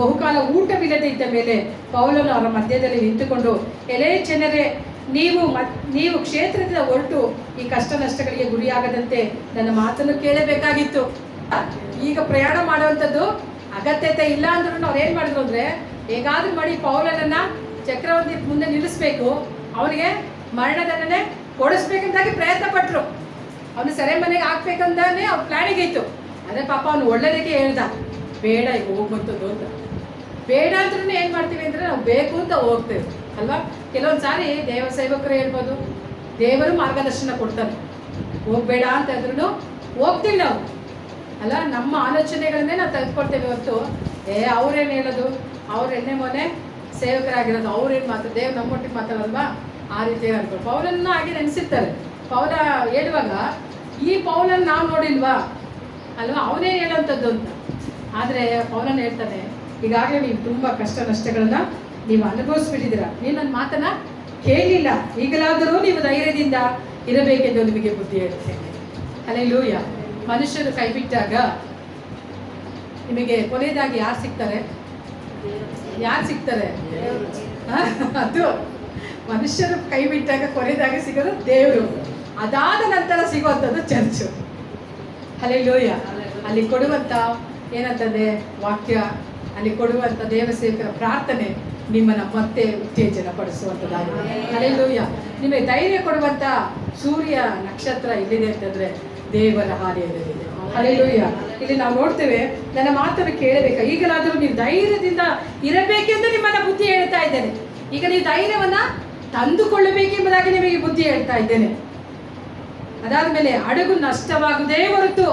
ಬಹುಕಾಲ ಊಟವಿಲ್ಲದೆ ಇದ್ದ ಮೇಲೆ ಪೌಲನು ಅವರ ಮಧ್ಯದಲ್ಲಿ ನಿಂತುಕೊಂಡು, ಎಲೆ ಜನರೇ, ನೀವು ಕ್ಷೇತ್ರದಿಂದ ಹೊರಟು ಈ ಕಷ್ಟ ನಷ್ಟಗಳಿಗೆ ಗುರಿಯಾಗದಂತೆ ನನ್ನ ಮಾತನ್ನು ಕೇಳಬೇಕಾಗಿತ್ತು. ಈಗ ಪ್ರಯಾಣ ಮಾಡುವಂಥದ್ದು ಅಗತ್ಯತೆ ಇಲ್ಲ ಅಂದ್ರೂ ಅವ್ರು ಏನು ಮಾಡಿದ್ರು ಅಂದರೆ, ಹೇಗಾದ್ರೂ ಮಾಡಿ ಪೌಲನನ್ನ ಚಕ್ರವರ್ತಿ ಮುಂದೆ ನಿಲ್ಲಿಸ್ಬೇಕು, ಅವನಿಗೆ ಮರಣದಂಡನೆ ಕೊಡಿಸ್ಬೇಕಂತಾಗಿ ಪ್ರಯತ್ನ ಪಟ್ಟರು. ಅವನು ಸೆರೆಮನೆಗೆ ಹಾಕ್ಬೇಕಂತಾನೆ ಅವ್ರ ಪ್ಲಾನಿಗೆ ಇತ್ತು. ಅದೇ ಪಾಪ ಅವನು ಒಳ್ಳೆದಕ್ಕೆ ಹೇಳ್ದ, ಬೇಡ ಈಗ ಹೋಗುವಂಥದ್ದು ಅಂತ. ಬೇಡ ಅಂದ್ರೂ ಏನು ಮಾಡ್ತೀವಿ ಅಂದರೆ ನಾವು ಬೇಕು ಅಂತ ಹೋಗ್ತೇವೆ ಅಲ್ವಾ. ಕೆಲವೊಂದು ಸಾರಿ ದೇವ ಸೇವಕರು ಹೇಳ್ಬೋದು, ದೇವರು ಮಾರ್ಗದರ್ಶನ ಕೊಡ್ತಾರೆ, ಹೋಗ್ಬೇಡ ಅಂತ ಹೇಳಿದ್ರು ಹೋಗ್ತೀವಿ ನಾವು ಅಲ್ಲ. ನಮ್ಮ ಆಲೋಚನೆಗಳನ್ನೇ ನಾವು ತೆಗೆದುಕೊಳ್ತೇವೆ ಹೊರತು ಅವ್ರೇನು ಹೇಳೋದು, ಅವ್ರ ಎಣ್ಣೆ ಮೊನೆ ಸೇವಕರಾಗಿರೋದು, ಅವ್ರೇನು ಮಾತಾಡ ದೇವ್ರು ನಮ್ಮೊಟ್ಟಿಗೆ ಮಾತಾಡಲ್ವಾ, ಆ ರೀತಿ ಅನ್ಕೊಂಡು ಪೌಲನ್ನ ಹಾಗೆ ನೆನೆಸಿರ್ತಾರೆ. ಪೌಲ ಹೇಳುವಾಗ ಈ ಪೌಲನ್ನು ನಾವು ನೋಡಿಲ್ವಾ ಅಲ್ವಾ, ಅವನೇ ಹೇಳೋಂಥದ್ದು ಅಂತ. ಆದರೆ ಪೌಲನ ಹೇಳ್ತಾನೆ, ಈಗಾಗಲೇ ನೀವು ತುಂಬ ಕಷ್ಟ ನಷ್ಟಗಳನ್ನ ನೀವು ಅನುಭವಿಸ್ಬಿಟ್ಟಿದ್ದೀರಾ, ನೀವು ನನ್ನ ಮಾತನ್ನ ಕೇಳಿಲ್ಲ, ಈಗಲಾದರೂ ನೀವು ಧೈರ್ಯದಿಂದ ಇರಬೇಕೆಂದು ನಿಮಗೆ ಬುದ್ಧಿ ಹೇಳ್ತೇನೆ. ಹಲ್ಲೆಲೂಯಾ. ಮನುಷ್ಯರು ಕೈ ಬಿಟ್ಟಾಗ ನಿಮಗೆ ಕೊನೆಯದಾಗಿ ಯಾರು ಸಿಗ್ತಾರೆ? ಅದು ಮನುಷ್ಯರು ಕೈ ಬಿಟ್ಟಾಗ ಕೊನೆಯದಾಗಿ ಸಿಗೋದು ದೇವರು, ಅದಾದ ನಂತರ ಸಿಗುವಂಥದ್ದು ಚರ್ಚು. ಹಲ್ಲೆಲೂಯಾ. ಅಲ್ಲಿ ಕೊಡುವಂಥ ಏನಂತಂದ್ರೆ ವಾಕ್ಯ, ಅಲ್ಲಿ ಕೊಡುವಂಥ ದೇವಸೇವಕರ ಪ್ರಾರ್ಥನೆ ನಿಮ್ಮನ್ನ ಮತ್ತೆ ಉತ್ತೇಜನ ಪಡಿಸುವಂಥದ್ದಾಗಿದೆ. ಹಲ್ಲೆಲೂಯಾ. ನಿಮಗೆ ಧೈರ್ಯ ಕೊಡುವಂಥ ಸೂರ್ಯ ನಕ್ಷತ್ರ ಇಲ್ಲಿದೆ ಅಂತಂದ್ರೆ ದೇವರ ಆಲಯದಲ್ಲಿದೆ. ಹಲ್ಲೆಲೂಯಾ. ಇಲ್ಲಿ ನಾವು ನೋಡ್ತೇವೆ, ನನ್ನ ಮಾತನ್ನು ಕೇಳಬೇಕಾ, ಈಗಲಾದರೂ ನೀವು ಧೈರ್ಯದಿಂದ ಇರಬೇಕೆಂದು ನಿಮ್ಮನ್ನ ಬುದ್ಧಿ ಹೇಳ್ತಾ ಇದ್ದೇನೆ. ಈಗ ನೀವು ಧೈರ್ಯವನ್ನ ತಂದುಕೊಳ್ಳಬೇಕೆಂಬುದಾಗಿ ನಿಮಗೆ ಬುದ್ಧಿ ಹೇಳ್ತಾ ಇದ್ದೇನೆ. ಅದಾದ ಮೇಲೆ ಹಡಗು ನಷ್ಟವಾಗುವುದೇ ಹೊರತು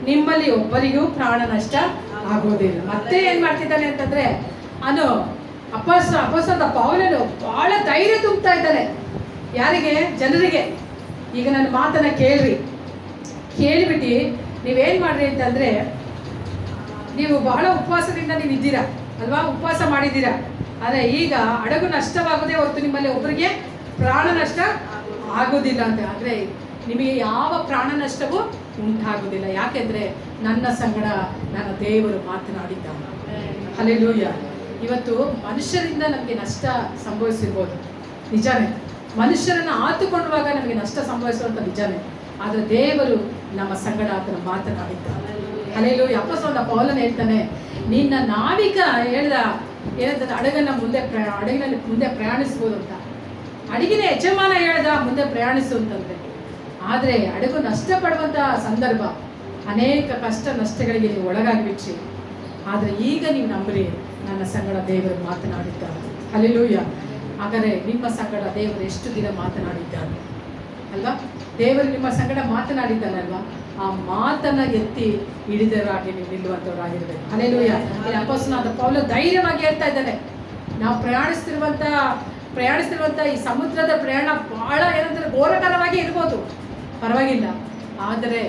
ನಿಮ್ಮಲ್ಲಿ ಒಬ್ಬರಿಗೂ ಪ್ರಾಣ ನಷ್ಟ ಆಗುವುದಿಲ್ಲ. ಮತ್ತೆ ಏನ್ ಮಾಡ್ತಿದ್ದಾನೆ ಅಂತಂದ್ರೆ, ಅಪೊಸ್ತಲ ಪೌಲನು ಬಹಳ ಧೈರ್ಯ ತುಂಬುತ್ತಾ ಇದ್ದಾನೆ. ಯಾರಿಗೆ? ಜನರಿಗೆ. ಈಗ ನನ್ನ ಮಾತನ್ನ ಕೇಳಿಬಿಟ್ಟು ನೀವೇನ್ ಮಾಡ್ರಿ ಅಂತಂದ್ರೆ, ನೀವು ಬಹಳ ಉಪವಾಸದಿಂದ ನೀವು ಇದ್ದೀರಾ ಅಲ್ವಾ, ಉಪವಾಸ ಮಾಡಿದ್ದೀರಾ. ಆದರೆ ಈಗ ಹಡಗು ನಷ್ಟವಾಗದೆ ಹೊರತು ನಿಮ್ಮಲ್ಲಿ ಒಬ್ಬರಿಗೆ ಪ್ರಾಣ ನಷ್ಟ ಆಗುವುದಿಲ್ಲ ಅಂತ. ಆದರೆ ನಿಮಗೆ ಯಾವ ಪ್ರಾಣ ನಷ್ಟವೂ ಉಂಟಾಗುವುದಿಲ್ಲ. ಯಾಕೆಂದ್ರೆ ನನ್ನ ಸಂಗಡ ನನ್ನ ದೇವರು ಮಾತನಾಡಿದ್ದಾನೆ. ಹಲ್ಲೆಲೂಯಾ. ಇವತ್ತು ಮನುಷ್ಯರಿಂದ ನಮಗೆ ನಷ್ಟ ಸಂಭವಿಸಿರ್ಬೋದು, ನಿಜಾನೇ. ಮನುಷ್ಯರನ್ನು ಆತುಕೊಳ್ಳುವಾಗ ನಮಗೆ ನಷ್ಟ ಸಂಭವಿಸುವಂಥ ನಿಜಾನೇ. ಆದರೆ ದೇವರು ನಮ್ಮ ಸಂಗಡ ಆತನ ಮಾತನಾಡಿದ್ದಾನೆ. ಹಲ್ಲೆಲೂಯಾ. ಅಪೊಸ್ತಲ ಪೌಲನು ಹೇಳ್ತಾನೆ, ನಿನ್ನ ನಾವಿಕ ಏನಂತಂದ್ರೆ ಹಡಗಿನಲ್ಲಿ ಮುಂದೆ ಪ್ರಯಾಣಿಸ್ಬೋದು ಅಂತ. ಹಡಗಿನ ಯಜಮಾನ ಹೇಳ್ದ ಮುಂದೆ ಪ್ರಯಾಣಿಸು ಅಂತಂದ್ರೆ. ಆದರೆ ಹಡಗು ನಷ್ಟಪಡುವಂತಹ ಸಂದರ್ಭ, ಅನೇಕ ಕಷ್ಟ ನಷ್ಟಗಳಿಗೆ ನೀವು ಒಳಗಾಗಿಬಿಟ್ರಿ. ಆದರೆ ಈಗ ನೀವು ನಂಬ್ರಿ, ನನ್ನ ಸಂಗಡ ದೇವರು ಮಾತನಾಡಿದ್ದಾರೆ. ಹಲ್ಲೆಲೂಯಾ. ಹಾಗಾದರೆ ನಿಮ್ಮ ಸಂಗಡ ದೇವರು ಎಷ್ಟು ದಿನ ಮಾತನಾಡಿದ್ದಾರೆ ಅಲ್ವಾ? ದೇವರು ನಿಮ್ಮ ಸಂಗಡ ಮಾತನಾಡಿದ್ದಾನಲ್ವಾ? ಆ ಮಾತನ್ನ ಎತ್ತಿ ಹಿಡಿದರಾಗಿ ನೀವು ನಿಲ್ಲುವಂಥವರಾಗಿರ್ಬೇಕು. ಹಲ್ಲೆಲೂಯಾ. ಇಲ್ಲಿ ಅಪೊಸ್ತಲನಾದ ಪೌಲ ಧೈರ್ಯವಾಗಿ ಹೇಳ್ತಾ ಇದ್ದಾನೆ, ನಾವು ಪ್ರಯಾಣಿಸ್ತಿರುವಂಥ ಈ ಸಮುದ್ರದ ಪ್ರಯಾಣ ಬಹಳ ಏನಂತಾರೆ ಘೋರಕರವಾಗಿ ಇರ್ಬೋದು, ಪರವಾಗಿಲ್ಲ. ಆದರೆ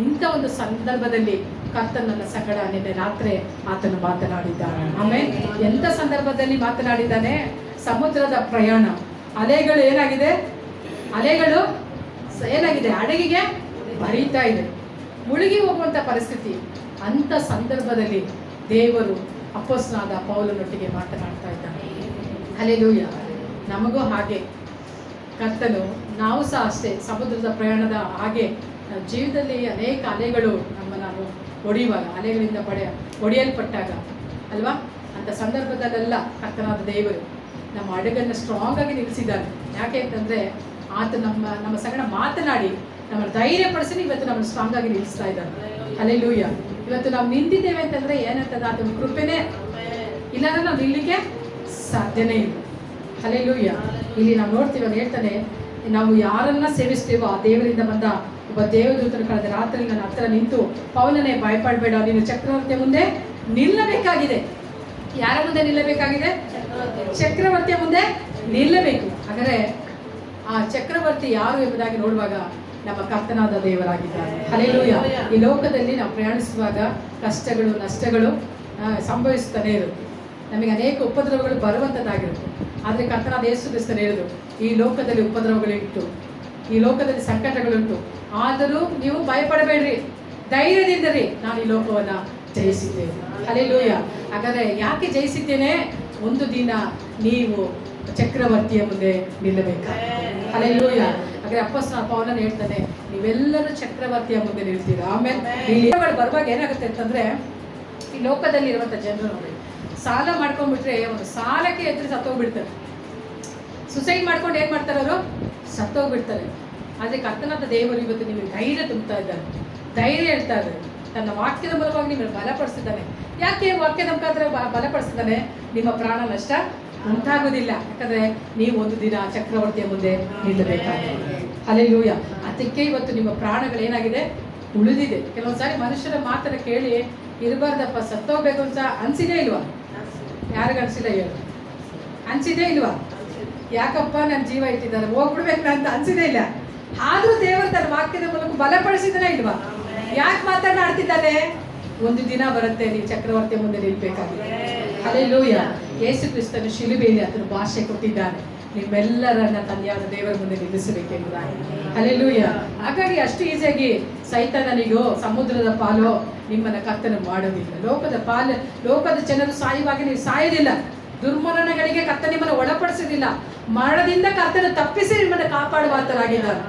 ಇಂಥ ಒಂದು ಸಂದರ್ಭದಲ್ಲಿ ಕರ್ತನ ನನ್ನ ಸಂಗಡ ನಿನ್ನೆ ರಾತ್ರಿ ಆತನು ಮಾತನಾಡಿದ್ದಾನೆ. ಆಮೇಲೆ ಎಂಥ ಸಂದರ್ಭದಲ್ಲಿ ಮಾತನಾಡಿದ್ದಾನೆ? ಸಮುದ್ರದ ಪ್ರಯಾಣ, ಅಲೆಗಳು ಏನಾಗಿದೆ, ಹಡಗಿಗೆ ಬರೀತಾ ಇದೆ, ಮುಳುಗಿ ಹೋಗುವಂಥ ಪರಿಸ್ಥಿತಿ. ಅಂಥ ಸಂದರ್ಭದಲ್ಲಿ ದೇವರು ಅಪೊಸ್ತಲನಾದ ಪೌಲನೊಟ್ಟಿಗೆ ಮಾತನಾಡ್ತಾ ಇದ್ದಾನೆ. ಹಲ್ಲೆಲೂಯಾ. ನಮಗೂ ಹಾಗೆ ಕರ್ತನು, ನಾವು ಸಹ ಅಷ್ಟೇ ಸಮುದ್ರದ ಪ್ರಯಾಣದ ಹಾಗೆ ಜೀವಿತದಲ್ಲಿ ಅನೇಕ ಅಲೆಗಳು ನಮ್ಮನ್ನು ಹೊಡೆಯುವಾಗ, ಅಲೆಗಳಿಂದ ಹೊಡೆಯಲ್ಪಟ್ಟಾಗ ಅಲ್ವಾ, ಅಂಥ ಸಂದರ್ಭದಲ್ಲೆಲ್ಲ ಕರ್ತನಾದ ದೇವರು ನಮ್ಮ ಹಡಗನ್ನು ಸ್ಟ್ರಾಂಗ್ ಆಗಿ ನಿಲ್ಲಿಸಿದ್ದಾನೆ. ಯಾಕೆ ಅಂತಂದರೆ ಆತ ನಮ್ಮ ಸಂಗಡ ಮಾತನಾಡಿ ನಮ್ಮ ಧೈರ್ಯಪಡಿಸಿ ಇವತ್ತು ನಮ್ಮನ್ನು ಸ್ಟ್ರಾಂಗ್ ಆಗಿ ನಿಲ್ಲಿಸ್ತಾ ಇದ್ದಾನೆ. ಹಲ್ಲೆಲೂಯಾ. ಇವತ್ತು ನಾವು ನಿಂತಿದ್ದೇವೆ ಅಂತಂದರೆ ಏನಂತಂದ್ರೆ ಆತನ ಕೃಪೆನೇ, ಇಲ್ಲಾಂದ್ರೆ ನಾವು ನಿಲ್ಲಲಿಕ್ಕೆ ಸಾಧ್ಯನೇ ಇಲ್ಲ. ಹಲ್ಲೆಲೂಯಾ. ಇಲ್ಲಿ ನಾವು ನೋಡ್ತೀವಿ, ಅವ್ನು ಹೇಳ್ತಾನೆ, ನಾವು ಯಾರನ್ನ ಸೇವಿಸ್ತೀವೋ ಆ ದೇವರಿಂದ ಬಂದ ಒಬ್ಬ ದೇವದೂತನ ಕಳೆದ ರಾತ್ರಿ ನನ್ನ ಹತ್ರ ನಿಂತು, ಪೌಲನೇ ಭಯಪಡಬೇಡ, ನೀನು ಚಕ್ರವರ್ತಿಯ ಮುಂದೆ ನಿಲ್ಲಬೇಕಾಗಿದೆ. ಯಾರ ಮುಂದೆ ನಿಲ್ಲಬೇಕಾಗಿದೆ? ಚಕ್ರವರ್ತಿಯ ಮುಂದೆ ನಿಲ್ಲಬೇಕು. ಹಾಗಾದರೆ ಆ ಚಕ್ರವರ್ತಿ ಯಾರು ಎಂಬುದಾಗಿ ನೋಡುವಾಗ ನಮ್ಮ ಕರ್ತನಾದ ದೇವರಾಗಿದ್ದಾರೆ. ಹಲ್ಲೆಲೂಯಾ. ಈ ಲೋಕದಲ್ಲಿ ನಾವು ಪ್ರಯಾಣಿಸುವಾಗ ಕಷ್ಟಗಳು ನಷ್ಟಗಳು ಸಂಭವಿಸ್ತಾನೆ ಇರುತ್ತೆ, ನಮಗೆ ಅನೇಕ ಉಪದ್ರವಗಳು ಬರುವಂಥದ್ದಾಗಿರುತ್ತೆ. ಆದರೆ ಕರ್ತನಾದ ಯೇಸು ಕ್ರಿಸ್ತನು ಹೇಳಿದ್ರು, ಈ ಲೋಕದಲ್ಲಿ ಉಪದ್ರವಗಳುಂಟು, ಈ ಲೋಕದಲ್ಲಿ ಸಂಕಟಗಳುಂಟು, ಆದರೂ ನೀವು ಭಯಪಡಬೇಡ್ರಿ, ಧೈರ್ಯದಿಂದರಿ, ನಾನು ಈ ಲೋಕವನ್ನು ಜಯಿಸಿದ್ದೇನೆ. ಹಲ್ಲೆಲೂಯಾ. ಹಾಗಾದ್ರೆ ಯಾಕೆ ಜಯಿಸಿದ್ದೇನೆ? ಒಂದು ದಿನ ನೀವು ಚಕ್ರವರ್ತಿಯ ಮುಂದೆ ನಿಲ್ಲಬೇಕಾಗಿದೆ. ಹಲ್ಲೆಲೂಯಾ. ಹಾಗಾದ್ರೆ ಅಪೊಸ್ತಲನಾದ ಪೌಲನು ಹೇಳ್ತಾನೆ, ನೀವೆಲ್ಲರೂ ಚಕ್ರವರ್ತಿಯ ಮುಂದೆ ನಿಲ್ತೀರಾ. ಆಮೇಲೆ ಬರುವಾಗ ಏನಾಗುತ್ತೆ ಅಂತಂದ್ರೆ, ಈ ಲೋಕದಲ್ಲಿ ಇರುವಂತ ಜನರು ನೋಡಿ, ಸಾಲ ಮಾಡ್ಕೊಂಡ್ಬಿಟ್ರೆ ಒಂದು ಸಾಲಕ್ಕೆ ಎದುರು ಸತ್ತೋಗ್ಬಿಡ್ತಾರೆ. ಸುಸೈಡ್ ಮಾಡ್ಕೊಂಡು ಏನ್ ಮಾಡ್ತಾರೆ ಅವರು? ಸತ್ತೋಗ್ಬಿಡ್ತಾರೆ. ಆದ್ರೆ ಕರ್ತನಾದ ದೇವರು ಇವತ್ತು ನಿಮಗೆ ಧೈರ್ಯ ತುಂಬುತ್ತಾ ಇದ್ದಾರೆ, ಧೈರ್ಯ ಹೇಳ್ತಾ ಇದ್ದಾರೆ. ತನ್ನ ವಾಕ್ಯದ ಮೂಲಕವಾಗಿ ನಿಮ್ಮನ್ನು ಬಲಪಡಿಸ್ತಿದ್ದಾನೆ. ಯಾಕೆ ವಾಕ್ಯದ ಮುಖಾಂತರ ಬಲಪಡಿಸ್ತಿದ್ದಾನೆ? ನಿಮ್ಮ ಪ್ರಾಣ ನಷ್ಟ ಉಂಟಾಗೋದಿಲ್ಲ. ಯಾಕಂದ್ರೆ ನೀವು ಒಂದು ದಿನ ಚಕ್ರವರ್ತಿಯ ಮುಂದೆ ನಿಲ್ಲಬೇಕಾಗಿದೆ. ಹಲ್ಲೆಲೂಯಾ. ಅದಕ್ಕೆ ಇವತ್ತು ನಿಮ್ಮ ಪ್ರಾಣಗಳೇನಾಗಿದೆ? ಉಳಿದಿದೆ. ಕೆಲವೊಂದ್ಸಾರಿ ಮನುಷ್ಯರ ಮಾತನ್ನ ಕೇಳಿ ಇರಬಾರ್ದಪ್ಪ, ಸತ್ತೋಗ್ಬೇಕು ಅಂತ ಅನ್ಸಿದೇ ಇಲ್ವಾ? ಯಾರಿಗ ಅನ್ಸಿಲ್ಲ ಹೇಳು? ಅನ್ಸಿದೇ ಇಲ್ವಾ? ಯಾಕಪ್ಪ ನನ್ನ ಜೀವ ಇಟ್ಟಿದ್ದಾರೆ, ಹೋಗ್ಬಿಡ್ಬೇಕು ಅಂತ ಅನ್ಸಿದೇ ಇಲ್ಲ. ಆದ್ರೂ ದೇವರು ತನ್ನ ವಾಕ್ಯದ ಮೂಲಕ ಬಲಪಡಿಸಿದನೇ ಇಲ್ವಾ? ಯಾಕೆ ಮಾತನಾಡ್ತಿದ್ದಾನೆ? ಒಂದು ದಿನ ಬರುತ್ತೆ, ನೀವು ಚಕ್ರವರ್ತಿಯ ಮುಂದೆ ನಿಲ್ಬೇಕಾಗಿದೆ. ಹಲ್ಲೆಲೂಯಾ. ಯೇಸು ಕ್ರಿಸ್ತನು ಶಿಲುಬೆಯಲ್ಲಿ ಅದನ್ನು ಭಾಷೆ ಕೊಟ್ಟಿದ್ದಾನೆ, ನಿಮ್ಮೆಲ್ಲರನ್ನ ತಂದೆಯಾದ ದೇವರ ಮುಂದೆ ನಿಲ್ಲಿಸಬೇಕೆಂಬುದಾಗಿ. ಹಲ್ಲೆಲೂಯಾ. ಹಾಗಾಗಿ ಅಷ್ಟು ಈಸಿಯಾಗಿ ಸೈತಾನನಿಗೋ ಸಮುದ್ರದ ಪಾಲೋ ನಿಮ್ಮನ್ನ ಕರ್ತನ ಮಾಡೋದಿಲ್ಲ. ಲೋಕದ ಜನರು ಸಾಯುವಾಗ ನೀವು ಸಾಯೋದಿಲ್ಲ. ದುರ್ಮರಣಗಳಿಗೆ ಕರ್ತ ನಿಮ್ಮನ್ನು ಒಳಪಡಿಸೋದಿಲ್ಲ. ಮರಣದಿಂದ ಕರ್ತನ ತಪ್ಪಿಸಿ ನಿಮ್ಮನ್ನು ಕಾಪಾಡುವಾತರಾಗಿದ್ದಾರೆ.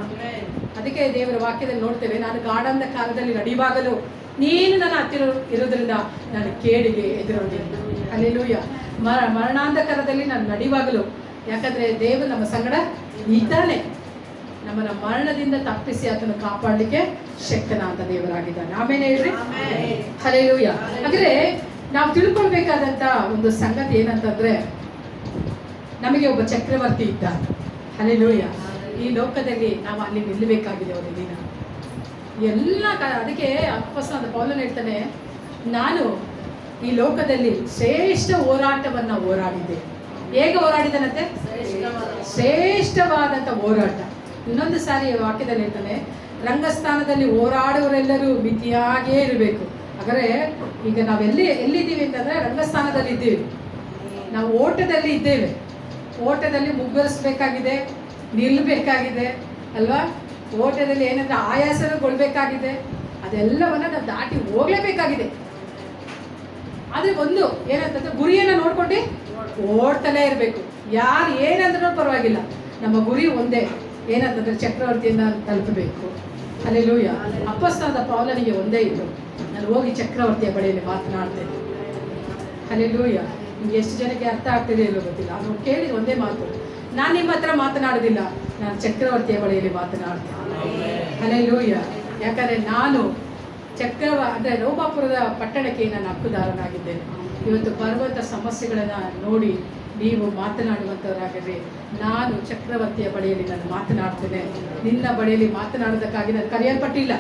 ಅದಕ್ಕೆ ದೇವರ ವಾಕ್ಯದಲ್ಲಿ ನೋಡ್ತೇವೆ, ನಾನು ಗಾಢಂದ ಕಾಲದಲ್ಲಿ ನಡೆಯುವಾಗಲೂ ನೀನು ನನ್ನ ಹತ್ತಿರ ಇರೋದ್ರಿಂದ ನಾನು ಕೇಡಿಗೆ ಎದುರೋದಿಲ್ಲ. ಹಲ್ಲೆಲೂಯಾ. ಮರಣಾಂಧಕಾರದಲ್ಲಿ ನಾನು ನಡೆಯುವಾಗಲೂ, ಯಾಕಂದ್ರೆ ದೇವರು ನಮ್ಮ ಸಂಗಡ ಇದ್ದಾನೆ. ನಮ್ಮನ್ನ ಮರಣದಿಂದ ತಪ್ಪಿಸಿ ಆತನು ಕಾಪಾಡಲಿಕ್ಕೆ ಶಕ್ತನಾದ ದೇವರಾಗಿದ್ದಾನೆ. ಆಮೇಲೆ ಹೇಳ್ರಿ ಹಲ್ಲೆಲೂಯಾ. ಹಾಗಾದ್ರೆ ನಾವು ತಿಳ್ಕೊಳ್ಬೇಕಾದಂತ ಒಂದು ಸಂಗತಿ ಏನಂತಂದ್ರೆ, ನಮಗೆ ಒಬ್ಬ ಚಕ್ರವರ್ತಿ ಇದ್ದಾನೆ. ಹಲ್ಲೆಲೂಯಾ. ಈ ಲೋಕದಲ್ಲಿ ನಾವು ಅಲ್ಲಿ ನಿಲ್ಲಬೇಕಾಗಿದೆ ಒಂದು ದಿನ. ಎಲ್ಲ ಅದಕ್ಕೆ ಅಪೊಸ್ತಲನಾದ ಪೌಲನು ಹೇಳ್ತಾನೆ, ನಾನು ಈ ಲೋಕದಲ್ಲಿ ಶ್ರೇಷ್ಠ ಹೋರಾಟವನ್ನ ಹೋರಾಡಿದ್ದೆ. ಹೇಗೆ ಹೋರಾಡಿದನಂತೆ? ಶ್ರೇಷ್ಠವಾದಂತ ಹೋರಾಟ. ಇನ್ನೊಂದು ಸಾರಿ ವಾಕ್ಯದಲ್ಲಿ ಹೇಳ್ತಾನೆ, ರಂಗಸ್ಥಾನದಲ್ಲಿ ಹೋರಾಡುವರೆಲ್ಲರೂ ಮಿತಿಯಾಗೇ ಇರಬೇಕು. ಹಾಗಾದ್ರೆ ಈಗ ಎಲ್ಲಿದ್ದೀವಿ ಅಂತಂದ್ರೆ ರಂಗಸ್ಥಾನದಲ್ಲಿ ಇದ್ದೀವಿ. ನಾವು ಓಟದಲ್ಲಿ ಇದ್ದೇವೆ. ಓಟದಲ್ಲಿ ಮುಗ್ಗರಿಸ್ಬೇಕಾಗಿದೆ, ನಿಲ್ಲಬೇಕಾಗಿದೆ ಅಲ್ವಾ? ಓಟದಲ್ಲಿ ಏನಂದ್ರೆ ಆಯಾಸಗೊಳ್ಬೇಕಾಗಿದೆ. ಅದೆಲ್ಲವನ್ನ ನಾವು ದಾಟಿ ಹೋಗ್ಲೇಬೇಕಾಗಿದೆ. ಆದ್ರೆ ಒಂದು ಏನಂತಂದ್ರೆ, ಗುರಿಯನ್ನ ನೋಡ್ಕೊಂಡು ಓಡ್ತಲೇ ಇರಬೇಕು. ಯಾರು ಏನಂದ್ರೂ ಪರವಾಗಿಲ್ಲ, ನಮ್ಮ ಗುರಿ ಒಂದೇ, ಏನಂತಂದ್ರೆ ಚಕ್ರವರ್ತಿಯನ್ನ ತಲುಪಬೇಕು. ಹಲ್ಲೆಲೂಯಾ. ಅಪೊಸ್ತಲನಾದ ಪೌಲನಿಗೆ ಒಂದೇ ಇತ್ತು, ನಾನು ಹೋಗಿ ಚಕ್ರವರ್ತಿಯ ಬಳಿಯಲ್ಲಿ ಮಾತನಾಡ್ತೇನೆ. ಹಲ್ಲೆಲೂಯಾ. ನಿಮ್ಗೆ ಎಷ್ಟು ಜನಕ್ಕೆ ಅರ್ಥ ಆಗ್ತಿದೆ ಇಲ್ಲೋ ಗೊತ್ತಿಲ್ಲ. ಅವನು ಕೇಳಿದ ಒಂದೇ ಮಾತು, ನಾನು ನಿಮ್ಮ ಹತ್ರ ಮಾತನಾಡೋದಿಲ್ಲ, ನಾನು ಚಕ್ರವರ್ತಿಯ ಬಳಿಯಲ್ಲಿ ಮಾತನಾಡ್ತೇನೆ. ಹಲ್ಲೆಲೂಯಾ. ಯಾಕಂದ್ರೆ ನಾನು ಅಂದ್ರೆ ರೋಮಾಪುರದ ಪಟ್ಟಣಕ್ಕೆ ನಾನು ಹಕ್ಕುದಾರನಾಗಿದ್ದೇನೆ. ಇವತ್ತು ಬರುವಂಥ ಸಮಸ್ಯೆಗಳನ್ನ ನೋಡಿ ನೀವು ಮಾತನಾಡುವಂಥವರಾಗಲಿ, ನಾನು ಚಕ್ರವರ್ತಿಯ ಬಳಿಯಲ್ಲಿ ನಾನು ಮಾತನಾಡ್ತೇನೆ. ನಿನ್ನ ಬಳಿಯಲ್ಲಿ ಮಾತನಾಡೋದಕ್ಕಾಗಿ ನಾನು ಕರೆಯಲ್ಪಟ್ಟಿಲ್ಲ.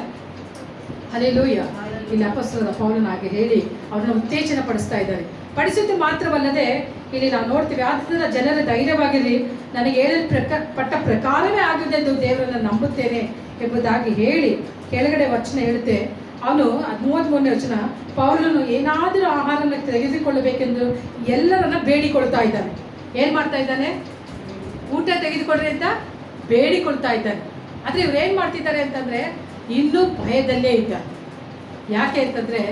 ಹಲ್ಲೆಲೂಯಾ. ಇಲ್ಲಿ ಅಪೊಸ್ತಲನಾದ ಪೌಲನು ಹಾಗೆ ಹೇಳಿ ಅವ್ರನ್ನ ಉತ್ತೇಜನ ಪಡಿಸ್ತಾ ಇದ್ದಾರೆ. ಪಡಿಸಿದ್ದು ಮಾತ್ರವಲ್ಲದೆ ಇಲ್ಲಿ ನಾವು ನೋಡ್ತೀವಿ, ಆದ್ದರಿಂದ ಜನರ ಧೈರ್ಯವಾಗಿರಲಿ, ನನಗೆ ಹೇಳಲ್ಪಟ್ಟ ಪ್ರಕಾರವೇ ಆಗುವುದೆಂದು ದೇವರನ್ನು ನಂಬುತ್ತೇನೆ ಎಂಬುದಾಗಿ ಹೇಳಿ ಕೆಳಗಡೆ ವಚನ ಹೇಳುತ್ತೆ. ಅವನು 33ನೇ ವಚನ, ಪೌಲನು ಏನಾದರೂ ಆಹಾರನ ತೆಗೆದುಕೊಳ್ಳಬೇಕೆಂದು ಎಲ್ಲರನ್ನ ಬೇಡಿಕೊಳ್ತಾ ಇದ್ದಾನೆ. ಏನ್ ಮಾಡ್ತಾ ಇದ್ದಾನೆ? ಊಟ ತೆಗೆದುಕೊಡ್ರಿ ಅಂತ ಬೇಡಿಕೊಳ್ತಾ ಇದ್ದಾನೆ. ಆದ್ರೆ ಇವ್ರು ಏನ್ ಮಾಡ್ತಿದ್ದಾರೆ ಅಂತಂದ್ರೆ, ಇನ್ನೂ ಭಯದಲ್ಲೇ ಇದ್ದಾರೆ. ಯಾಕೆ ಅಂತಂದ್ರೆ,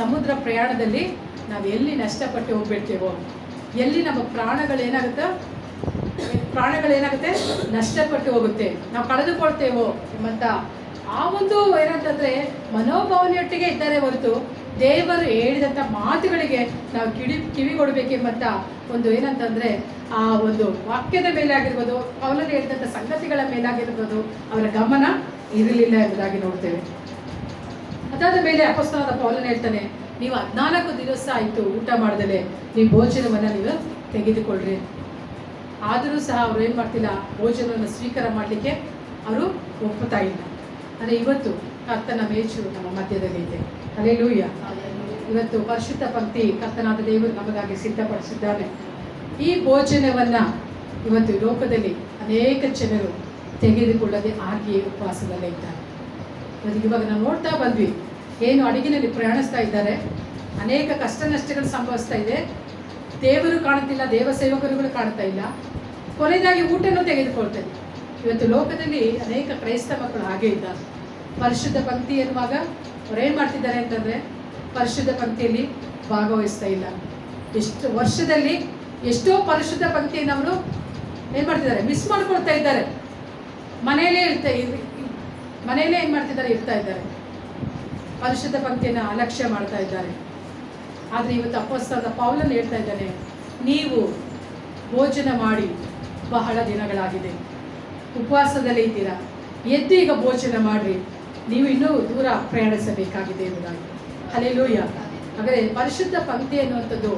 ಸಮುದ್ರ ಪ್ರಯಾಣದಲ್ಲಿ ನಾವು ಎಲ್ಲಿ ನಷ್ಟಪಟ್ಟು ಹೋಗ್ಬಿಡ್ತೇವೋ, ಎಲ್ಲಿ ನಮ್ಮ ಪ್ರಾಣಗಳೇನಾಗುತ್ತೆ ನಷ್ಟಪಟ್ಟು ಹೋಗುತ್ತೆ, ನಾವು ಕಳೆದುಕೊಳ್ತೇವೋ ಎಂಬಂತ ಆ ಒಂದು ಏನಂತಂದ್ರೆ ಮನೋಭಾವನೆಯೊಟ್ಟಿಗೆ ಇದ್ದಾರೆ ಹೊರತು ದೇವರು ಹೇಳಿದಂಥ ಮಾತುಗಳಿಗೆ ನಾವು ಕಿವಿ ಕೊಡಬೇಕೆಂಬಂತ ಒಂದು ಏನಂತಂದ್ರೆ ಆ ಒಂದು ವಾಕ್ಯದ ಮೇಲೆ ಆಗಿರ್ಬೋದು, ಅವರಲ್ಲಿ ಹೇಳಿದಂಥ ಸಂಗತಿಗಳ ಮೇಲಾಗಿರ್ಬೋದು ಅವರ ಗಮನ ಇರಲಿಲ್ಲ ಎಂಬುದಾಗಿ ನೋಡ್ತೇವೆ. ಅದಾದ ಮೇಲೆ ಅಪೊಸ್ತಲನಾದ ಪೌಲನು ಹೇಳ್ತಾನೆ, ನೀವು 14 ದಿವಸ ಆಯಿತು ಊಟ ಮಾಡದಲೆ ನೀವು ಭೋಜನವನ್ನು ನೀವು ತೆಗೆದುಕೊಳ್ಳ್ರಿ. ಆದರೂ ಸಹ ಅವ್ರು ಏನು ಮಾಡ್ತಿಲ್ಲ, ಭೋಜನವನ್ನು ಸ್ವೀಕಾರ ಮಾಡಲಿಕ್ಕೆ ಅವರು ಒಪ್ಪುತ್ತಾ ಇಲ್ಲ. ಆದರೆ ಇವತ್ತು ಕರ್ತನ ಮೇಚು ನಮ್ಮ ಮಧ್ಯದಲ್ಲಿ ಇದೆ. ಹಲ್ಲೆಲೂಯಾ. ಇವತ್ತು ಪರಿಶುದ್ಧ ಪಂಕ್ತಿ ಕರ್ತನಾದ ದೇವರು ನಮಗಾಗಿ ಸಿದ್ಧಪಡಿಸಿದ್ದಾನೆ. ಈ ಭೋಜನವನ್ನು ಇವತ್ತು ಲೋಕದಲ್ಲಿ ಅನೇಕ ಜನರು ತೆಗೆದುಕೊಳ್ಳದೆ ಆಗಿಯೇ ಉಪವಾಸದಲ್ಲೇ ಇದ್ದಾರೆ. ಇವಾಗ ನಾವು ನೋಡ್ತಾ ಬಂದ್ವಿ, ಏನು ಅಡುಗೆನಲ್ಲಿ ಪ್ರಯಾಣಿಸ್ತಾ ಇದ್ದಾರೆ, ಅನೇಕ ಕಷ್ಟ ನಷ್ಟಗಳು ಸಂಭವಿಸ್ತಾ ಇದೆ, ದೇವರು ಕಾಣುತ್ತಿಲ್ಲ, ದೇವ ಸೇವಕರುಗಳು ಕಾಣ್ತಾ ಇಲ್ಲ, ಕೊನೆಯದಾಗಿ ಊಟನೂ ತೆಗೆದುಕೊಳ್ತಾರೆ. ಇವತ್ತು ಲೋಕದಲ್ಲಿ ಅನೇಕ ಕ್ರೈಸ್ತ ಮಕ್ಕಳು ಹಾಗೆ ಇದ್ದಾರೆ. ಪರಿಶುದ್ಧ ಪಂಕ್ತಿ ಎನ್ನುವಾಗ ಅವ್ರು ಏನು ಮಾಡ್ತಿದ್ದಾರೆ ಅಂತಂದರೆ, ಪರಿಶುದ್ಧ ಪಂಕ್ತಿಯಲ್ಲಿ ಭಾಗವಹಿಸ್ತಾ ಇಲ್ಲ. ಎಷ್ಟು ವರ್ಷದಲ್ಲಿ ಎಷ್ಟೋ ಪರಿಶುದ್ಧ ಪಂಕ್ತಿಯನ್ನು ಅವರು ಏನು ಮಾಡ್ತಿದ್ದಾರೆ, ಮಿಸ್ ಮಾಡ್ಕೊಳ್ತಾ ಇದ್ದಾರೆ. ಮನೆಯಲ್ಲೇ ಏನು ಮಾಡ್ತಿದ್ದಾರೆ, ಇರ್ತಾ ಇದ್ದಾರೆ, ಪರಿಶುದ್ಧ ಪಂಕ್ತಿಯನ್ನು ಅಲಕ್ಷ್ಯ ಮಾಡ್ತಾ ಇದ್ದಾರೆ. ಆದರೆ ಇವತ್ತು ಅಪೊಸ್ತಲನಾದ ಪೌಲನು ಹೇಳ್ತಾ ಇದ್ದಾನೆ, ನೀವು ಭೋಜನ ಮಾಡಿ ಬಹಳ ದಿನಗಳಾಗಿದೆ, ಉಪವಾಸದಲ್ಲಿ ಇದ್ದೀರಾ, ಎದ್ದು ಈಗ ಭೋಜನ ಮಾಡಿರಿ, ನೀವು ಇನ್ನೂ ದೂರ ಪ್ರಯಾಣಿಸಬೇಕಾಗಿದೆ ಎಂಬುದಾಗಿ. ಹಲ್ಲೆಲೂಯಾ. ಹಾಗಾದರೆ ಪರಿಶುದ್ಧ ಪಂಕ್ತಿ ಅನ್ನುವಂಥದ್ದು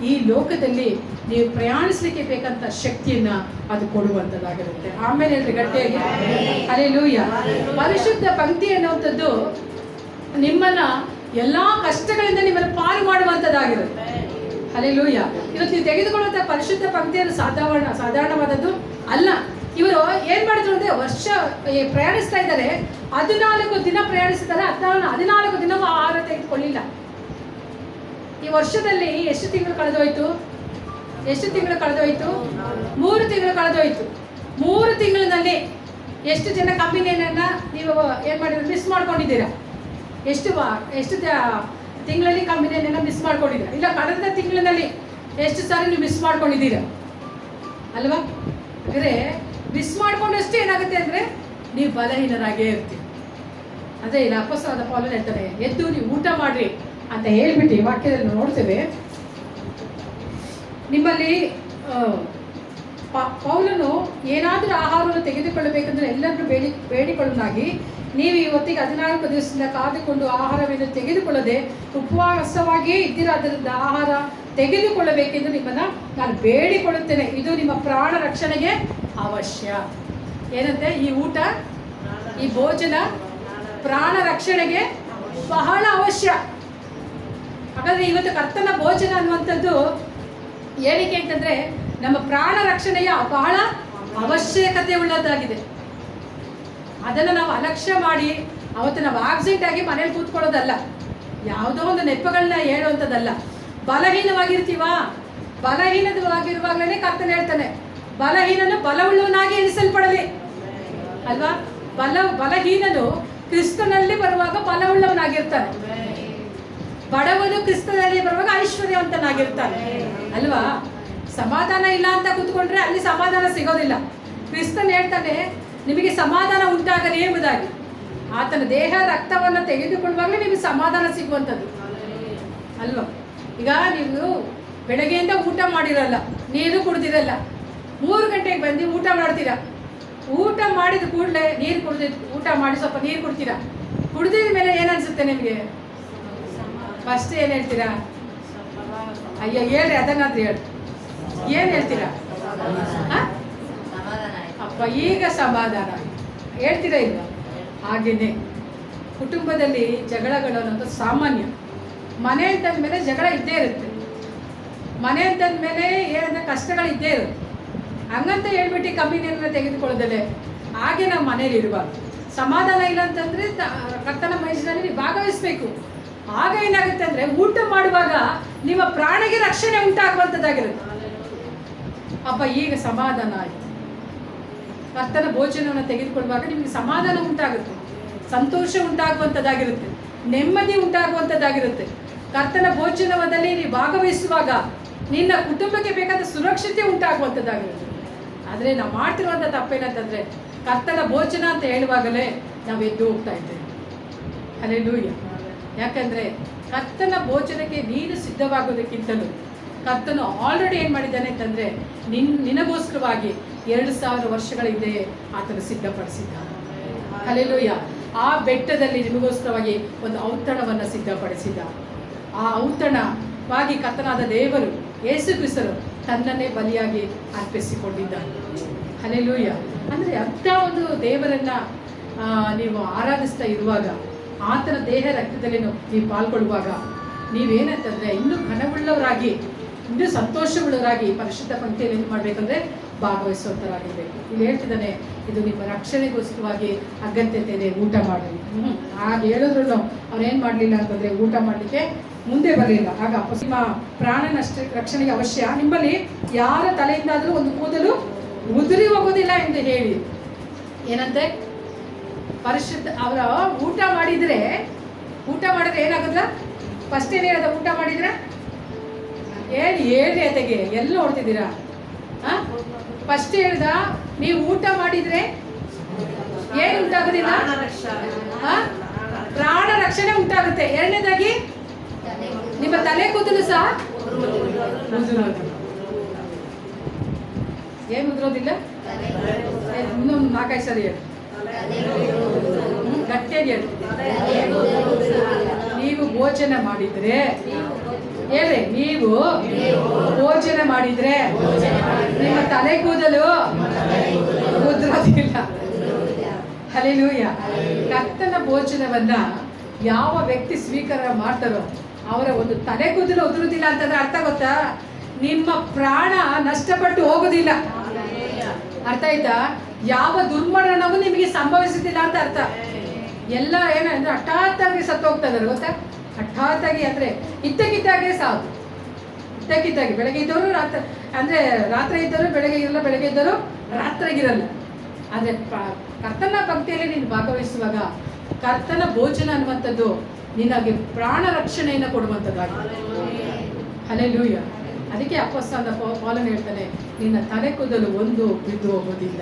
ಈ ಲೋಕದಲ್ಲಿ ನೀವು ಪ್ರಯಾಣಿಸಲಿಕ್ಕೆ ಬೇಕಂತ ಶಕ್ತಿಯನ್ನು ಅದು ಕೊಡುವಂಥದ್ದಾಗಿರುತ್ತೆ. ಆಮೇಲೆ ಹೇಳ್ರಿ ಗಟ್ಟಿಯಾಗಿ ಹಲ್ಲೆಲೂಯಾ. ಪರಿಶುದ್ಧ ಪಂಕ್ತಿ ಅನ್ನುವಂಥದ್ದು ನಿಮ್ಮನ್ನ ಎಲ್ಲ ಕಷ್ಟಗಳಿಂದ ನಿಮ್ಮನ್ನು ಪಾರು ಮಾಡುವಂಥದ್ದಾಗಿರುತ್ತೆ. ಹಲ್ಲೆಲೂಯಾ. ಇವತ್ತು ನೀವು ತೆಗೆದುಕೊಳ್ಳುವಂಥ ಪರಿಶುದ್ಧ ಪಂಕ್ತಿಯನ್ನು ಸಾಧಾರಣವಾದದ್ದು ಅಲ್ಲ. ಇವರು ಏನು ಮಾಡಿದ್ರು ಅಂದರೆ ವರ್ಷ ಪ್ರಯಾಣಿಸ್ತಾ ಇದ್ದಾರೆ, 14 ದಿನ ಪ್ರಯಾಣಿಸಿದ್ದಾರೆ, 14 ದಿನವೂ ಆಹಾರ ತೆಗೆದುಕೊಳ್ಳಿಲ್ಲ. ಈ ವರ್ಷದಲ್ಲಿ ಎಷ್ಟು ತಿಂಗಳು ಕಳೆದೋಯ್ತು? 3 ತಿಂಗಳು ಕಳೆದೋಯ್ತು. 3 ತಿಂಗಳಿನಲ್ಲಿ ಎಷ್ಟು ಜನ ಕಂಬಿನಿಯನ್ನ ನೀವು ಏನು ಮಾಡಿದ್ರೆ ಮಿಸ್ ಮಾಡ್ಕೊಂಡಿದ್ದೀರಾ? ಎಷ್ಟು ತಿಂಗಳಲ್ಲಿ ಕಂಬಿನಿಯನ್ನ ಮಿಸ್ ಮಾಡ್ಕೊಂಡಿದ್ದೀರಾ? ಇಲ್ಲ ಕಳೆದ ತಿಂಗಳಿನಲ್ಲಿ ಎಷ್ಟು ಸಾರಿ ನೀವು ಮಿಸ್ ಮಾಡ್ಕೊಂಡಿದ್ದೀರಾ ಅಲ್ವಾ? ಅಂದರೆ ಮಿಸ್ ಮಾಡ್ಕೊಂಡಷ್ಟೇ ಏನಾಗುತ್ತೆ ಅಂದರೆ ನೀವು ಬಲಹೀನರಾಗೇ ಇರ್ತೀವಿ. ಅದೇ ಇಲ್ಲ ಅಪೊಸ್ತಲನಾದ ಪೌಲನು ಹೇಳ್ತಾನೆ, ಎದ್ದು ನೀವು ಊಟ ಮಾಡ್ರಿ ಅಂತ ಹೇಳ್ಬಿಟ್ಟು ವಾಕ್ಯದಲ್ಲಿ ನೋಡ್ತೇವೆ. ನಿಮ್ಮಲ್ಲಿ ಪೌಲನು ಏನಾದರೂ ಆಹಾರವನ್ನು ತೆಗೆದುಕೊಳ್ಳಬೇಕಂದ್ರೆ ಎಲ್ಲರನ್ನೂ ಬೇಡಿಕೊಳ್ಳಲಾಗಿ ನೀವು ಇವತ್ತಿಗೆ 14 ದಿವಸದಿಂದ ಕಾದುಕೊಂಡು ಆಹಾರವನ್ನು ತೆಗೆದುಕೊಳ್ಳದೆ ಉಪವಾಸವಾಗಿಯೇ ಇದ್ದಿರೋದ್ರಿಂದ ಆಹಾರ ತೆಗೆದುಕೊಳ್ಳಬೇಕೆಂದು ನಿಮ್ಮನ್ನು ನಾನು ಬೇಡಿಕೊಳ್ಳುತ್ತೇನೆ. ಇದು ನಿಮ್ಮ ಪ್ರಾಣ ರಕ್ಷಣೆಗೆ ಅವಶ್ಯ. ಏನಂತೆ? ಈ ಊಟ, ಈ ಭೋಜನ ಪ್ರಾಣ ರಕ್ಷಣೆಗೆ ಬಹಳ ಅವಶ್ಯ. ಹಾಗಾದರೆ ಇವತ್ತು ಕರ್ತನ ಭೋಜನ ಅನ್ನುವಂಥದ್ದು ಏನಕ್ಕೆ ಅಂತಂದರೆ ನಮ್ಮ ಪ್ರಾಣ ರಕ್ಷಣೆಯ ಬಹಳ ಅವಶ್ಯಕತೆ ಉಳ್ಳದ್ದಾಗಿದೆ. ಅದನ್ನು ನಾವು ಅಲಕ್ಷ್ಯ ಮಾಡಿ ಅವತ್ತು ನಾವು ಆಬ್ಸೆಂಟ್ ಆಗಿ ಮನೇಲಿ ಕೂತ್ಕೊಳ್ಳೋದಲ್ಲ, ಯಾವುದೋ ಒಂದು ನೆಪಗಳನ್ನ ಹೇಳುವಂಥದ್ದಲ್ಲ. ಬಲಹೀನವಾಗಿರುವಾಗಲೇ ಕರ್ತನ ಹೇಳ್ತಾನೆ, ಬಲಹೀನನು ಬಲವುಳ್ಳವನಾಗಿ ಎಣಿಸಲ್ಪಡಲಿ ಅಲ್ವಾ? ಬಲಹೀನನು ಕ್ರಿಸ್ತನಲ್ಲಿ ಬರುವಾಗ ಬಲವುಳ್ಳವನಾಗಿರ್ತಾನೆ, ಬಡವನು ಕ್ರಿಸ್ತನಲ್ಲಿ ಬರುವಾಗ ಐಶ್ವರ್ಯವಂತನಾಗಿರ್ತಾನೆ ಅಲ್ವಾ? ಸಮಾಧಾನ ಇಲ್ಲ ಅಂತ ಕೂತ್ಕೊಂಡ್ರೆ ಅಲ್ಲಿ ಸಮಾಧಾನ ಸಿಗೋದಿಲ್ಲ. ಕ್ರಿಸ್ತನ್ ಹೇಳ್ತಾನೆ, ನಿಮಗೆ ಸಮಾಧಾನ ಉಂಟಾಗಲಿ ಎಂಬುದಾಗಿ. ಆತನ ದೇಹ ರಕ್ತವನ್ನು ತೆಗೆದುಕೊಳ್ಳುವಾಗಲೇ ನಿಮಗೆ ಸಮಾಧಾನ ಸಿಗುವಂಥದ್ದು ಅಲ್ವಾ? ಈಗ ನೀವು ಬೆಳಗ್ಗೆಯಿಂದ ಊಟ ಮಾಡಿರಲ್ಲ, ನೀರು ಕುಡ್ದಿರಲ್ಲ, 3 ಗಂಟೆಗೆ ಬಂದು ಊಟ ಮಾಡ್ತೀರಾ. ಊಟ ಮಾಡಿದ ಕೂಡಲೇ ಊಟ ಮಾಡಿ ಸ್ವಲ್ಪ ನೀರು ಕುಡ್ತೀರಾ. ಕುಡ್ದಿದ ಮೇಲೆ ಏನು ಅನಿಸುತ್ತೆ ನಿಮಗೆ? ಫಸ್ಟ್ ಏನು ಹೇಳ್ತೀರಾ? ಅಯ್ಯೋ ಹೇಳ್ರಿ, ಅದನ್ನಾದ್ರೂ ಹೇಳಿ. ಏನು ಹೇಳ್ತೀರಾ? ಅಪ್ಪ ಈಗ ಸಮಾಧಾನ ಹೇಳ್ತೀರಾ ಇಲ್ವಾ? ಹಾಗೇನೆ ಕುಟುಂಬದಲ್ಲಿ ಜಗಳಗಳು ಅನ್ನೋದು ಸಾಮಾನ್ಯ. ಮನೆ ಅಂತಂದ್ಮೇಲೆ ಜಗಳ ಇದ್ದೇ ಇರುತ್ತೆ, ಮನೆ ಅಂತಂದ್ಮೇಲೆ ಏನಂದ್ರೆ ಕಷ್ಟಗಳು ಇದ್ದೇ ಇರುತ್ತೆ. ಹಂಗಂತ ಹೇಳ್ಬಿಟ್ಟು ಕಂಬಿನಿಯನ್ನ ತೆಗೆದುಕೊಳ್ಳೋದಲ್ಲೇ ಹಾಗೆ ನಮ್ಮ ಮನೇಲಿ ಇರಬಾರ್ದು. ಸಮಾಧಾನ ಇಲ್ಲ ಅಂತಂದರೆ ಕರ್ತನ ಮೈಸೂರಲ್ಲಿ ನೀವು ಭಾಗವಹಿಸಬೇಕು. ಆಗ ಏನಾಗುತ್ತೆ ಅಂದರೆ ಊಟ ಮಾಡುವಾಗ ನಿಮ್ಮ ಪ್ರಾಣಿಗೆ ರಕ್ಷಣೆ ಉಂಟಾಗುವಂಥದ್ದಾಗಿರುತ್ತೆ. ಅಪ್ಪ ಈಗ ಸಮಾಧಾನ ಆಯಿತು. ಕರ್ತನ ಭೋಜನವನ್ನು ತೆಗೆದುಕೊಳ್ಳುವಾಗ ನಿಮಗೆ ಸಮಾಧಾನ ಉಂಟಾಗುತ್ತೆ, ಸಂತೋಷ ಉಂಟಾಗುವಂಥದ್ದಾಗಿರುತ್ತೆ, ನೆಮ್ಮದಿ ಉಂಟಾಗುವಂಥದ್ದಾಗಿರುತ್ತೆ. ಕರ್ತನ ಭೋಜನದಲ್ಲಿ ನೀವು ಭಾಗವಹಿಸುವಾಗ ನಿನ್ನ ಕುಟುಂಬಕ್ಕೆ ಬೇಕಾದ ಸುರಕ್ಷತೆ ಉಂಟಾಗುವಂಥದ್ದಾಗಿರುತ್ತೆ. ಆದರೆ ನಾವು ಮಾಡ್ತಿರುವಂಥ ತಪ್ಪೇನಂತಂದರೆ ಕರ್ತನ ಭೋಜನ ಅಂತ ಹೇಳುವಾಗಲೇ ನಾವು ಎದ್ದು ಹೋಗ್ತಾ ಇದ್ದೇವೆ. ಹಲ್ಲೆಲೂಯಾ. ಯಾಕಂದರೆ ಕರ್ತನ ಭೋಜನಕ್ಕೆ ನೀನು ಸಿದ್ಧವಾಗೋದಕ್ಕಿಂತಲೂ ಕರ್ತನು ಆಲ್ರೆಡಿ ಏನು ಮಾಡಿದ್ದಾನೆ ಅಂತಂದರೆ ನಿನಗೋಸ್ಕರವಾಗಿ 2000 ವರ್ಷಗಳ ಹಿಂದೆ ಆತನು ಸಿದ್ಧಪಡಿಸಿದ್ದಾನೆ. ಹಲ್ಲೆಲೂಯಾ. ಆ ಬೆಟ್ಟದಲ್ಲಿ ನಿಮಗೋಸ್ಕರವಾಗಿ ಒಂದು ಔತಣವನ್ನು ಸಿದ್ಧಪಡಿಸಿದ್ದ. ಆ ಔತಣವಾಗಿ ಕರ್ತನಾದ ದೇವರು ಯೇಸು ಕ್ರಿಸ್ತನು ತನ್ನನ್ನೇ ಬಲಿಯಾಗಿ ಅರ್ಪಿಸಿಕೊಂಡಿದ್ದಾನೆ. ಹಲ್ಲೆಲೂಯಾ. ಅಂದರೆ ಅಂಥ ಒಂದು ದೇವರನ್ನು ನೀವು ಆರಾಧಿಸ್ತಾ ಇರುವಾಗ, ಆತನ ದೇಹ ರಕ್ತದಲ್ಲಿ ನೀವು ಪಾಲ್ಗೊಳ್ಳುವಾಗ ನೀವೇನಂತಂದರೆ ಇನ್ನೂ ಘನವುಳ್ಳವರಾಗಿ, ಇನ್ನೂ ಸಂತೋಷವುಳ್ಳವರಾಗಿ ಪರಿಶುದ್ಧ ಪಂಕ್ತಿಯಲ್ಲಿ ಏನು ಮಾಡಬೇಕಂದ್ರೆ ಭಾಗವಹಿಸುವಂಥರಾಗಿರಬೇಕು. ಇಲ್ಲಿ ಹೇಳ್ತಿದ್ದಾನೆ, ಇದು ನಿಮ್ಮ ರಕ್ಷಣೆಗೋಸ್ಕರವಾಗಿ ಅಗತ್ಯತೆ ಇದೆ, ಊಟ ಮಾಡಿ. ಹಾಗೆ ಹೇಳಿದ್ರು ಅವ್ರೇನು ಮಾಡಲಿಲ್ಲ ಅಂತಂದರೆ ಊಟ ಮಾಡಲಿಕ್ಕೆ ಮುಂದೆ ಬರಲಿಲ್ಲ. ಆಗ ನಿಮ್ಮ ಪ್ರಾಣನಷ್ಟ ರಕ್ಷಣೆಗೆ ಅವಶ್ಯ. ನಿಮ್ಮಲ್ಲಿ ಯಾರ ತಲೆಯಿಂದಾದರೂ ಒಂದು ಕೂದಲು ಉದುರಿ ಹೋಗೋದಿಲ್ಲ ಎಂದು ಹೇಳಿ. ಏನಂತೆ? ಪರಿಶುದ್ಧ ಅವರ ಊಟ ಮಾಡಿದರೆ ಏನಾಗೋದಿಲ್ಲ. ಫಸ್ಟ್ ಏನು ಹೇಳೋದು? ಊಟ ಮಾಡಿದರೆ ಹೇಳಿ ಅತೆಗೆ ಎಲ್ಲ ನೋಡ್ತಿದ್ದೀರಾ? ಫಸ್ಟ್ ಹೇಳ್ದ, ನೀವು ಊಟ ಮಾಡಿದ್ರೆ ಏನು ಉಂಟಾಗೋದಿಲ್ಲ? ಪ್ರಾಣ ರಕ್ಷಣೆ ಉಂಟಾಗುತ್ತೆ. ಎರಡನೇದಾಗಿ ನಿಮ್ಮ ತಲೆ ಕೂದಲು ಸಹ ಏನು ಉದುರೋದಿಲ್ಲ? ಇನ್ನೊಂದು 4-5 ಸರಿ ಹೇಳಿ, ಗಟ್ಟಿಯಾಗಿ ಹೇಳಿ. ನೀವು ಭೋಜನ ಮಾಡಿದ್ರೆ ಹೇಳಿ, ನೀವು ಭೋಜನ ಮಾಡಿದ್ರೆ ನಿಮ್ಮ ತಲೆ ಕೂದಲು ಉದುರೋದಿಲ್ಲ. ಹಲ್ಲೆಲೂಯಾ. ಕರ್ತನ ಭೋಜನವನ್ನ ಯಾವ ವ್ಯಕ್ತಿ ಸ್ವೀಕಾರ ಮಾಡ್ತಾರೋ ಅವರ ಒಂದು ತಲೆ ಕೂದಲು ಉದುರುದಿಲ್ಲ ಅಂತಂದ್ರೆ ಅರ್ಥ ಗೊತ್ತಾ? ನಿಮ್ಮ ಪ್ರಾಣ ನಷ್ಟಪಟ್ಟು ಹೋಗುದಿಲ್ಲ. ಅರ್ಥ ಆಯ್ತಾ? ಯಾವ ದುರ್ಮರಣವೂ ನಿಮಗೆ ಸಂಭವಿಸುತ್ತಿಲ್ಲ ಅಂತ ಅರ್ಥ. ಎಲ್ಲ ಏನಂದ್ರೆ ಹಠಾತ್ತಾಗಿ ಸತ್ತು ಹೋಗ್ತಾ ಇದಾರೆ ಗೊತ್ತಾ? ಹಠಾತ್ತಾಗಿ ಅಂದ್ರೆ ಇದ್ದಕ್ಕಿದ್ದಾಗೆ ಸಾವು, ಇದ್ದಕ್ಕಿದ್ದಾಗೆ. ಬೆಳಗ್ಗೆ ಇದ್ದವರು ರಾತ್ರಿ ಅಂದ್ರೆ ರಾತ್ರಿ ಇದ್ದವರು ಬೆಳಗ್ಗೆ ಇರಲ್ಲ, ಬೆಳಗ್ಗೆ ಇದ್ದವರು ರಾತ್ರಿಗಿರಲ್ಲ. ಆದರೆ ಕರ್ತನ ಭಕ್ತಿಯಲ್ಲಿ ನೀನು ಭಾಗವಹಿಸುವಾಗ ಕರ್ತನ ಭೋಜನ ಅನ್ನುವಂಥದ್ದು ನಿನಗೆ ಪ್ರಾಣ ರಕ್ಷಣೆಯನ್ನು ಕೊಡುವಂಥದ್ದಾಗಿದೆ. ಹಲ್ಲೆಲೂಯಾ. ಅದಕ್ಕೆ ಅಪೊಸ್ತಲನಾದ ಪೌಲನು ಹೇಳ್ತಾನೆ, ನಿನ್ನ ತಲೆ ಕೂದಲು ಒಂದು ಬಿದ್ದು ಹೋಗೋದಿಲ್ಲ.